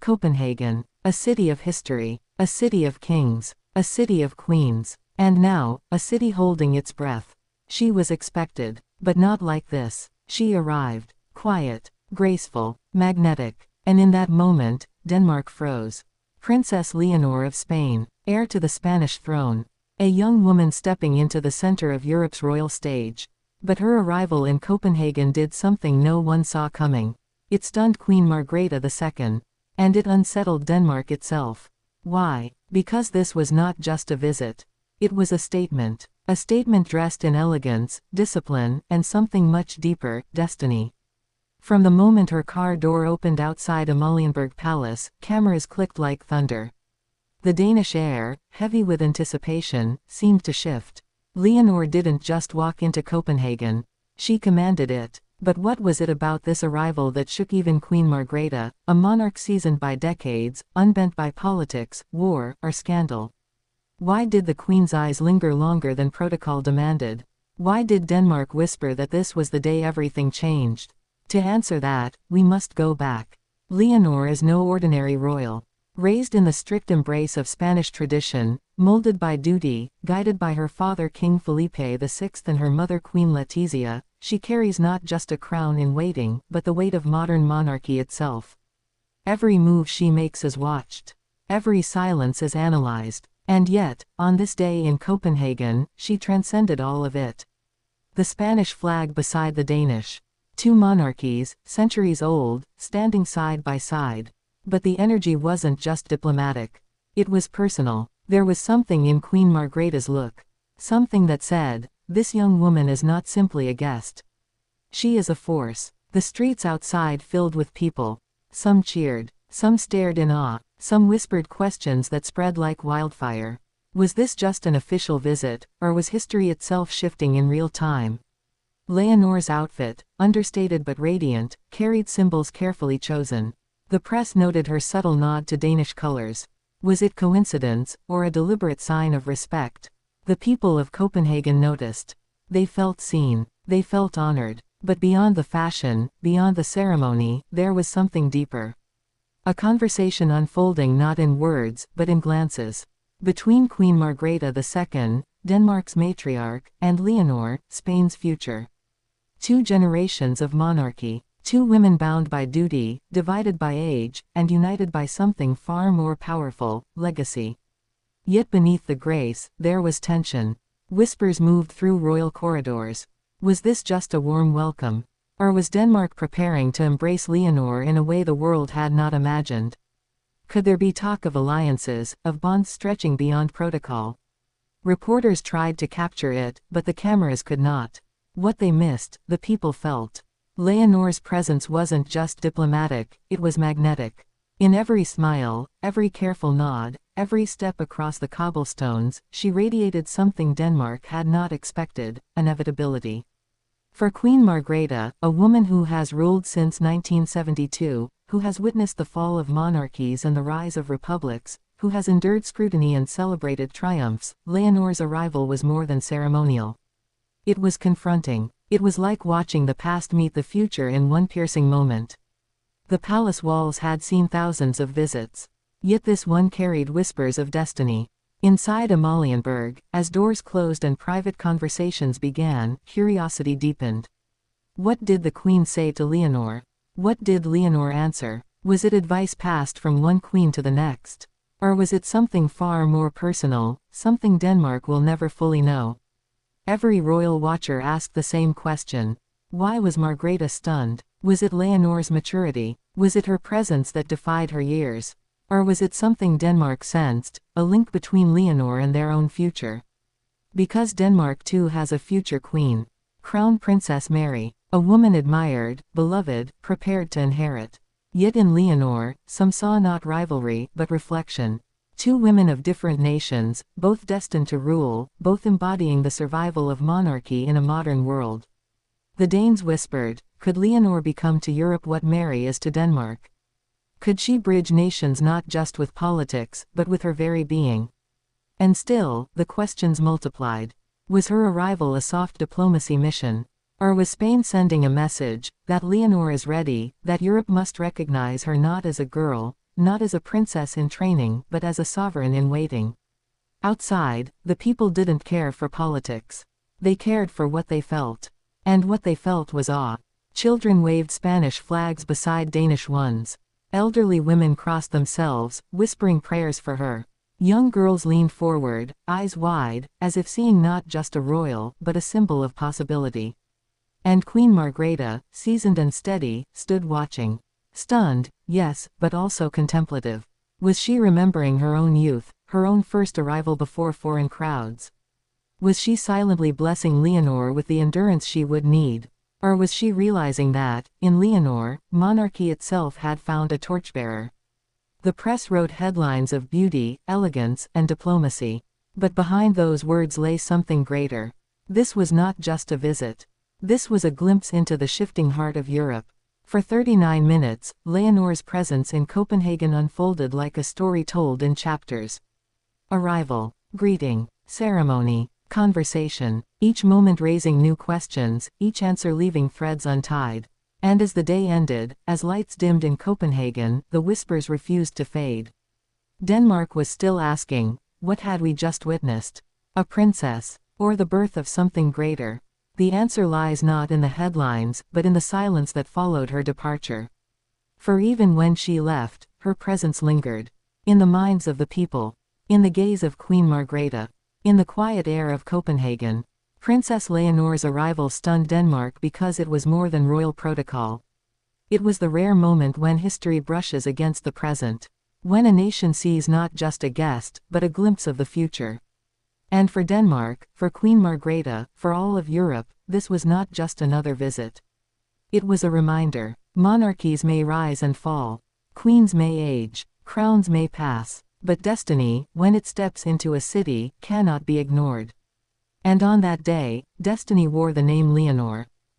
Copenhagen, a city of history, a city of kings, a city of queens, and now, a city holding its breath. She was expected, but not like this. She arrived, quiet, graceful, magnetic, and in that moment, Denmark froze. Princess Leonor of Spain, heir to the Spanish throne. A young woman stepping into the center of Europe's royal stage. But her arrival in Copenhagen did something no one saw coming. It stunned Queen Margrethe II. And it unsettled Denmark itself. Why? Because this was not just a visit. It was a statement. A statement dressed in elegance, discipline, and something much deeper, destiny. From the moment her car door opened outside Amalienborg Palace, cameras clicked like thunder. The Danish air, heavy with anticipation, seemed to shift. Leonor didn't just walk into Copenhagen. She commanded it. But what was it about this arrival that shook even Queen Margrethe, a monarch seasoned by decades, unbent by politics, war, or scandal? Why did the Queen's eyes linger longer than protocol demanded? Why did Denmark whisper that this was the day everything changed? To answer that, we must go back. Leonor is no ordinary royal. Raised in the strict embrace of Spanish tradition, molded by duty, guided by her father King Felipe VI and her mother Queen Letizia, she carries not just a crown in waiting, but the weight of modern monarchy itself. Every move she makes is watched. Every silence is analyzed. And yet, on this day in Copenhagen, she transcended all of it. The Spanish flag beside the Danish. Two monarchies, centuries old, standing side by side. But the energy wasn't just diplomatic. It was personal. There was something in Queen Margrethe's look. Something that said, this young woman is not simply a guest. She is a force. The streets outside filled with people. Some cheered. Some stared in awe. Some whispered questions that spread like wildfire. Was this just an official visit, or was history itself shifting in real time? Leonor's outfit, understated but radiant, carried symbols carefully chosen. The press noted her subtle nod to Danish colors. Was it coincidence, or a deliberate sign of respect? The people of Copenhagen noticed. They felt seen. They felt honored. But beyond the fashion, beyond the ceremony, there was something deeper. A conversation unfolding not in words, but in glances. Between Queen Margrethe II, Denmark's matriarch, and Leonor, Spain's future. 2 generations of monarchy. 2 women bound by duty, divided by age, and united by something far more powerful, legacy. Yet beneath the grace, there was tension. Whispers moved through royal corridors. Was this just a warm welcome? Or was Denmark preparing to embrace Leonor in a way the world had not imagined? Could there be talk of alliances, of bonds stretching beyond protocol? Reporters tried to capture it, but the cameras could not. What they missed, the people felt. Leonor's presence wasn't just diplomatic, it was magnetic. In every smile, every careful nod, every step across the cobblestones, she radiated something Denmark had not expected, inevitability. For Queen Margrethe, a woman who has ruled since 1972, who has witnessed the fall of monarchies and the rise of republics, who has endured scrutiny and celebrated triumphs, Leonor's arrival was more than ceremonial. It was confronting. It was like watching the past meet the future in one piercing moment. The palace walls had seen thousands of visits. Yet this one carried whispers of destiny. Inside Amalienborg, as doors closed and private conversations began, curiosity deepened. What did the Queen say to Leonor? What did Leonor answer? Was it advice passed from one queen to the next? Or was it something far more personal, something Denmark will never fully know? Every royal watcher asked the same question. Why was Margrethe stunned? Was it Leonor's maturity? Was it her presence that defied her years? Or was it something Denmark sensed, a link between Leonor and their own future? Because Denmark too has a future queen. Crown Princess Mary, a woman admired, beloved, prepared to inherit. Yet in Leonor, some saw not rivalry, but reflection. 2 women of different nations, both destined to rule, both embodying the survival of monarchy in a modern world. The Danes whispered, could Leonor become to Europe what Mary is to Denmark? Could she bridge nations not just with politics, but with her very being? And still, the questions multiplied. Was her arrival a soft diplomacy mission? Or was Spain sending a message, that Leonor is ready, that Europe must recognize her not as a girl, not as a princess in training but as a sovereign in waiting. Outside, the people didn't care for politics. They cared for what they felt. And what they felt was awe. Children waved Spanish flags beside Danish ones. Elderly women crossed themselves, whispering prayers for her. Young girls leaned forward, eyes wide, as if seeing not just a royal but a symbol of possibility. And Queen Margrethe, seasoned and steady, stood watching. Stunned, yes, but also contemplative. Was she remembering her own youth, her own first arrival before foreign crowds? Was she silently blessing Leonor with the endurance she would need? Or was she realizing that, in Leonor, monarchy itself had found a torchbearer? The press wrote headlines of beauty, elegance, and diplomacy. But behind those words lay something greater. This was not just a visit. This was a glimpse into the shifting heart of Europe. For 39 minutes, Leonor's presence in Copenhagen unfolded like a story told in chapters. Arrival, greeting, ceremony, conversation, each moment raising new questions, each answer leaving threads untied. And as the day ended, as lights dimmed in Copenhagen, the whispers refused to fade. Denmark was still asking, what had we just witnessed? A princess, or the birth of something greater? The answer lies not in the headlines, but in the silence that followed her departure. For even when she left, her presence lingered. In the minds of the people. In the gaze of Queen Margrethe. In the quiet air of Copenhagen. Princess Leonor's arrival stunned Denmark because it was more than royal protocol. It was the rare moment when history brushes against the present. When a nation sees not just a guest, but a glimpse of the future. And for Denmark, for Queen Margrethe, for all of Europe, this was not just another visit. It was a reminder. Monarchies may rise and fall. Queens may age. Crowns may pass. But destiny, when it steps into a city, cannot be ignored. And on that day, destiny wore the name Leonor.